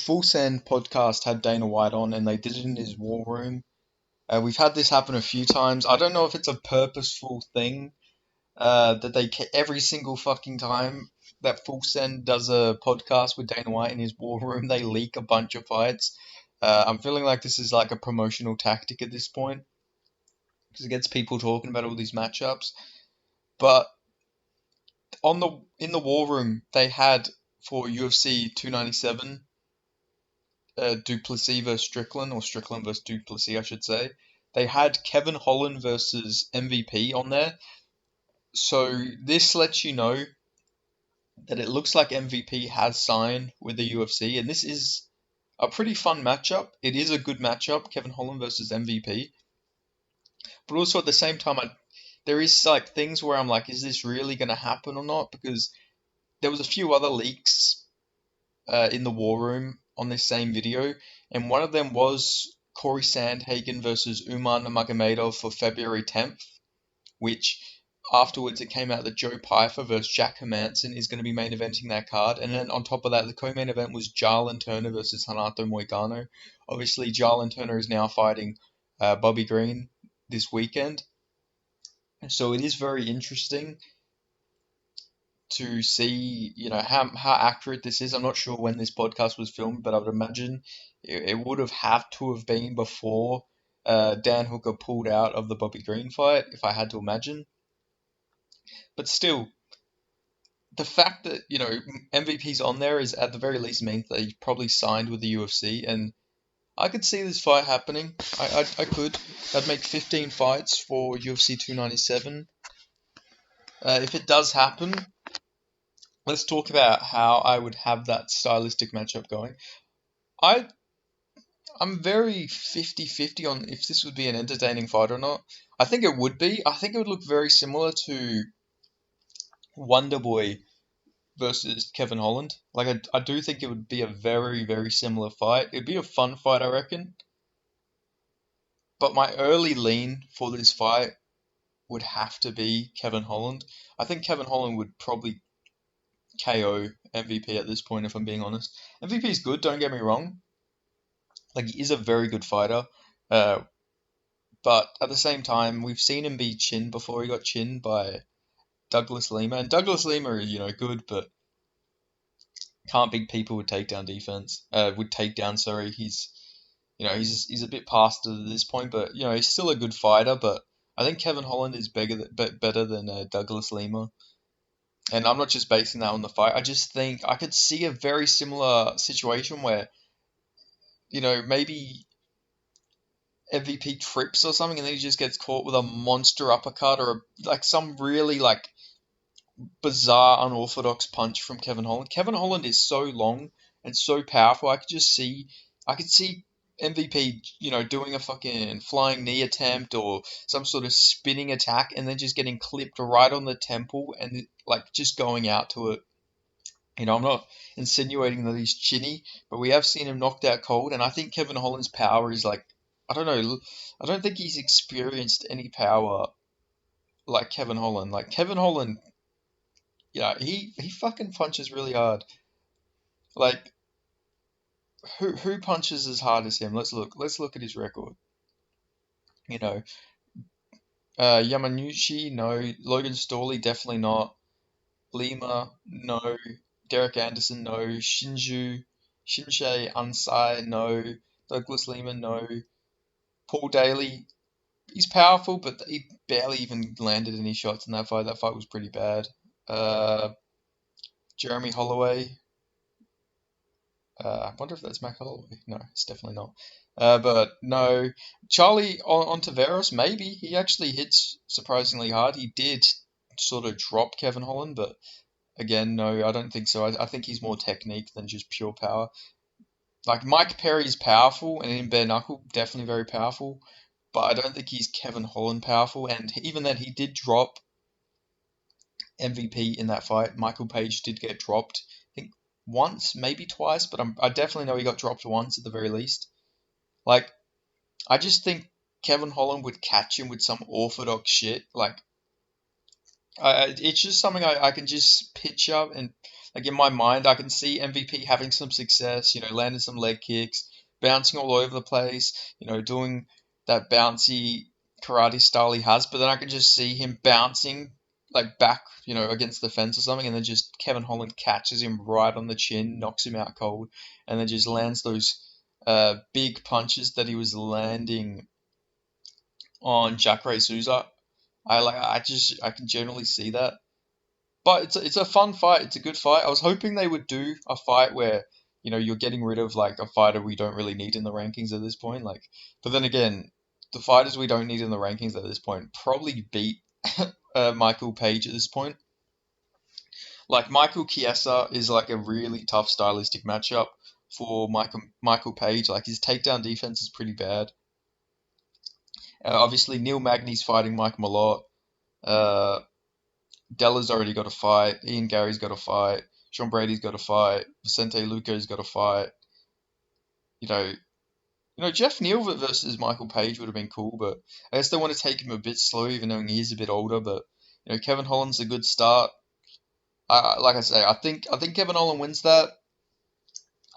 Full Send podcast had Dana White on, and they did it in his war room. We've had this happen a few times. I don't know if it's a purposeful thing that every single fucking time that Full Send does a podcast with Dana White in his war room, they leak a bunch of fights. I'm feeling like this is like a promotional tactic at this point because it gets people talking about all these matchups. But in the war room, they had for UFC 297 Duplessis versus Strickland, or Strickland versus Duplessis, I should say. They had Kevin Holland versus MVP on there. So this lets you know that it looks like MVP has signed with the UFC, and this is a pretty fun matchup. It is a good matchup, Kevin Holland versus MVP. But also at the same time, there is like things where I'm like, is this really going to happen or not? Because there was a few other leaks in the war room on this same video, and one of them was Corey Sandhagen versus Umar Nurmagomedov for February 10th, which afterwards it came out that Joe Pyfer versus Jack Hermanson is going to be main eventing that card, and then on top of that, the co-main event was Jarlin Turner versus Renato Moicano. Obviously, Jarlin Turner is now fighting Bobby Green this weekend, so it is very interesting to see, how accurate this is. I'm not sure when this podcast was filmed, but I would imagine it would have to have been before Dan Hooker pulled out of the Bobby Green fight, if I had to imagine. But still, the fact that, MVP's on there is at the very least means that he probably signed with the UFC, and I could see this fight happening. I could. That'd make 15 fights for UFC 297. If it does happen, let's talk about how I would have that stylistic matchup going. I I'm very 50-50 on if this would be an entertaining fight or not. I think it would be. I think it would look very similar to Wonderboy versus Kevin Holland. Like I do think it would be a very, very similar fight. It'd be a fun fight, I reckon. But my early lean for this fight would have to be Kevin Holland. I think Kevin Holland would probably KO MVP at this point, if I'm being honest. MVP is good, don't get me wrong. Like, he is a very good fighter. Uh, but at the same time, we've seen him be chinned before. He got chinned by Douglas Lima. And Douglas Lima is, good, but can't beat people with takedown defense. With takedown, sorry. He's a bit past it at this point, but, he's still a good fighter. But I think Kevin Holland is better than Douglas Lima. And I'm not just basing that on the fight. I just think I could see a very similar situation where, maybe MVP trips or something, and then he just gets caught with a monster uppercut or like some really like bizarre, unorthodox punch from Kevin Holland. Kevin Holland is so long and so powerful. I could see MVP, doing a fucking flying knee attempt or some sort of spinning attack, and then just getting clipped right on the temple and like just going out to it. I'm not insinuating that he's chinny, but we have seen him knocked out cold, and I think Kevin Holland's power is like, I don't know, I don't think he's experienced any power like Kevin Holland. Like Kevin Holland, he fucking punches really hard. Like who punches as hard as him? Let's look at his record. You know, Yamanushi, no. Logan Storley, definitely not. Lima, no. Derek Anderson, no. Shinsei Ansai, no. Douglas Lima, no. Paul Daly, he's powerful, but he barely even landed any shots in that fight. That fight was pretty bad. Uh, Jeremy Holloway, I wonder if that's Mac Holloway. No, it's definitely not. But no, Charlie on Taveras, maybe. He actually hits surprisingly hard. He did sort of drop Kevin Holland, but again, no, I don't think so. I think he's more technique than just pure power. Like Mike Perry's powerful, and in bare knuckle, definitely very powerful. But I don't think he's Kevin Holland powerful. And even then, he did drop MVP in that fight. Michael Page did get dropped, I think once, maybe twice, but I definitely know he got dropped once at the very least. Like, I just think Kevin Holland would catch him with some orthodox shit. Like, it's just something I can just picture, and Like in my mind, I can see MVP having some success, landing some leg kicks, bouncing all over the place, doing that bouncy karate style he has, but then I can just see him bouncing like back, against the fence or something, and then just Kevin Holland catches him right on the chin, knocks him out cold, and then just lands those big punches that he was landing on Jacare Souza. I can generally see that. But it's a fun fight. It's a good fight. I was hoping they would do a fight where, you're getting rid of like a fighter we don't really need in the rankings at this point. Like, but then again, the fighters we don't need in the rankings at this point probably beat Michael Page at this point. Like Michael Chiesa is like a really tough stylistic matchup for Michael Page. Like his takedown defense is pretty bad. Obviously Neil Magny's fighting Mike Malott. Uh, Della's already got a fight. Ian Gary's got a fight. Sean Brady's got a fight. Vicente Luco's got a fight. You know, Jeff Neal versus Michael Page would have been cool, but I guess they want to take him a bit slow, even though he is a bit older. But Kevin Holland's a good start. Like I say, I think Kevin Holland wins that.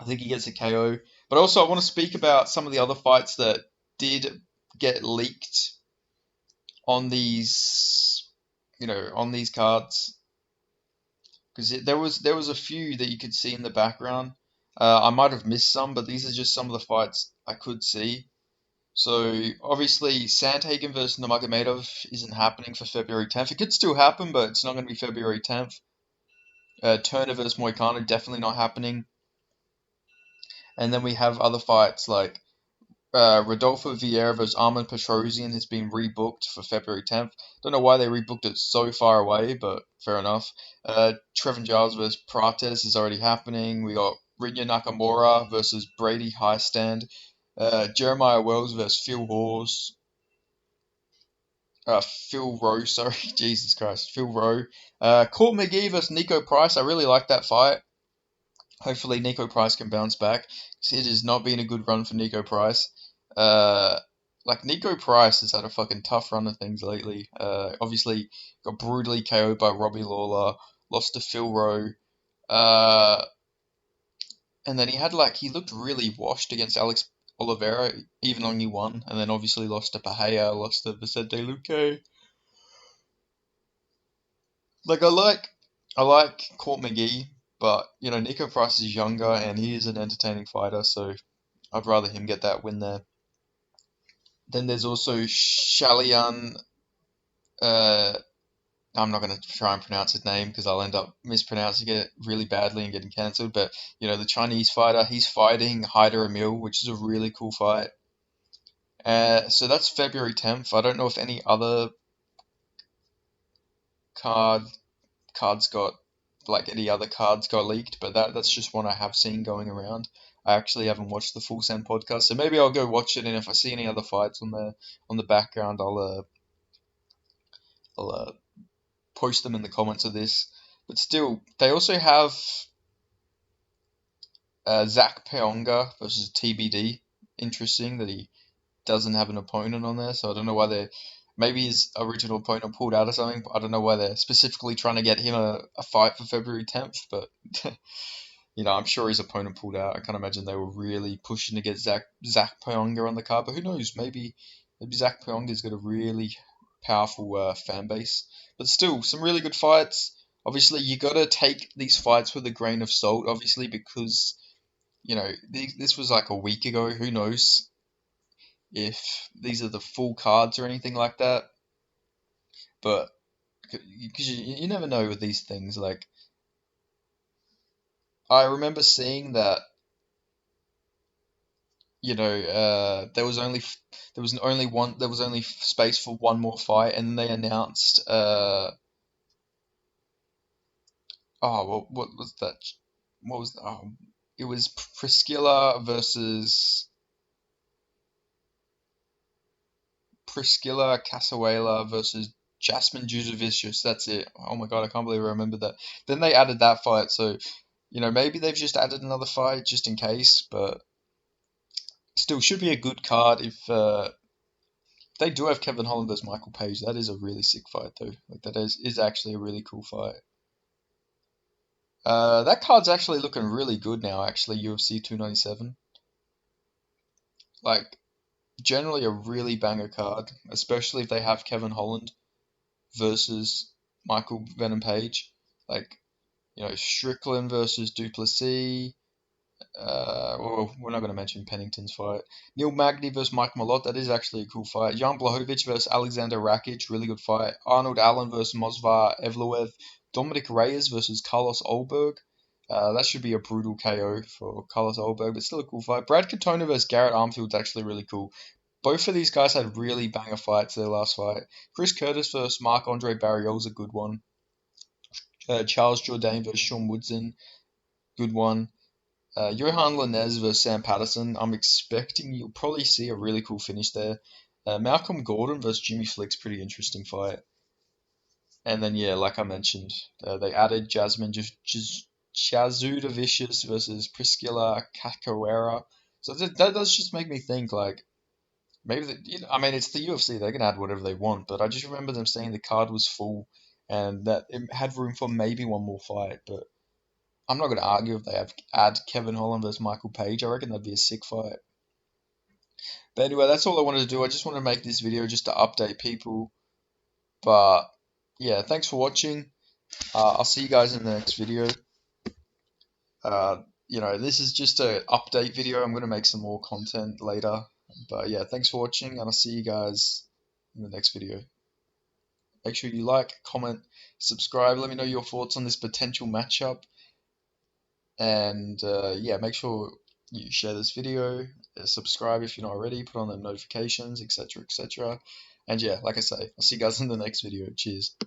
I think he gets a KO. But also, I want to speak about some of the other fights that did get leaked on these cards. Because there was a few that you could see in the background. I might have missed some, but these are just some of the fights I could see. So obviously, Sandhagen versus Nurmagomedov isn't happening for February 10th. It could still happen, but it's not going to be February 10th. Turner versus Moicano definitely not happening. And then we have other fights like Rodolfo Vieira versus Armin Petrosian has been rebooked for February 10th. Don't know why they rebooked it so far away, but fair enough. Trevin Giles versus Prates is already happening. We got Rinya Nakamura versus Brady Highstand. Jeremiah Wells versus Phil Hawes. Phil Rowe, sorry, Jesus Christ, Phil Rowe. Court McGee versus Nico Price. I really like that fight. Hopefully, Nico Price can bounce back. It has not been a good run for Nico Price. Uh, like Nico Price has had a fucking tough run of things lately. Obviously got brutally KO'd by Robbie Lawler, lost to Phil Rowe, uh, and then he looked really washed against Alex Oliveira, even though he won, and then obviously lost to Pahea, lost to Vicente Luque. Like I like Court McGee, but Nico Price is younger and he is an entertaining fighter, so I'd rather him get that win there. Then there's also Shalian. Uh, I'm not going to try and pronounce his name because I'll end up mispronouncing it really badly and getting cancelled. But the Chinese fighter, he's fighting Haider Emil, which is a really cool fight. So that's February 10th. I don't know if any other card cards got any other cards got leaked, but that's just one I have seen going around. I actually haven't watched the Full Send podcast, so maybe I'll go watch it. And if I see any other fights on the background, I'll post them in the comments of this. But still, they also have Zach Peonga versus TBD. Interesting that he doesn't have an opponent on there, so I don't know why they're. Maybe his original opponent pulled out or something. But I don't know why they're specifically trying to get him a fight for February 10th. But I'm sure his opponent pulled out. I can't imagine they were really pushing to get Zach Peonga on the card. But who knows? Maybe Zach Peonga's got a really powerful fan base. But still, some really good fights. Obviously, you got to take these fights with a grain of salt. Obviously, because this was like a week ago. Who knows if these are the full cards or anything like that? But because you never know with these things. Like I remember seeing that there was only space for one more fight, and they announced what was that? What was it was Priscilla Casawela versus Jasmine Juzevicius. That's it. Oh my god, I can't believe I remember that. Then they added that fight, so maybe they've just added another fight just in case, but still should be a good card if they do have Kevin Holland versus Michael Page. That is a really sick fight though. Like that is actually a really cool fight. That card's actually looking really good now, actually, UFC 297. Like, generally a really banger card, especially if they have Kevin Holland versus Michael Venom Page. Like, Strickland versus Duplessis. Well, we're not going to mention Pennington's fight. Neil Magny versus Mike Malott. That is actually a cool fight. Jan Blachowicz versus Alexander Rakic. Really good fight. Arnold Allen versus Mosvar Evloev. Dominic Reyes versus Carlos Olberg. That should be a brutal KO for Carlos Olberg, but still a cool fight. Brad Katona versus Garrett Armfield's actually really cool. Both of these guys had really banger fights their last fight. Chris Curtis versus Marc-Andre Barriol's a good one. Charles Jourdain versus Sean Woodson, good one. Johan Lanez versus Sam Patterson. I'm expecting you'll probably see a really cool finish there. Malcolm Gordon versus Jimmy Flick's pretty interesting fight. And then yeah, like I mentioned, they added Jasmine Jasudavicius versus Priscilla Cachoeira. So that does just make me think like maybe I mean it's the UFC, they can add whatever they want, but I just remember them saying the card was full and that it had room for maybe one more fight, but I'm not going to argue if they add Kevin Holland versus Michael Page. I reckon that'd be a sick fight. But anyway, that's all I wanted to do. I just want to make this video just to update people. But yeah, thanks for watching. I'll see you guys in the next video. This is just an update video. I'm going to make some more content later. But yeah, thanks for watching, and I'll see you guys in the next video. Make sure you like, comment, subscribe. Let me know your thoughts on this potential matchup. And yeah, make sure you share this video, subscribe if you're not already, put on the notifications, etc., etc. And yeah, like I say, I'll see you guys in the next video. Cheers.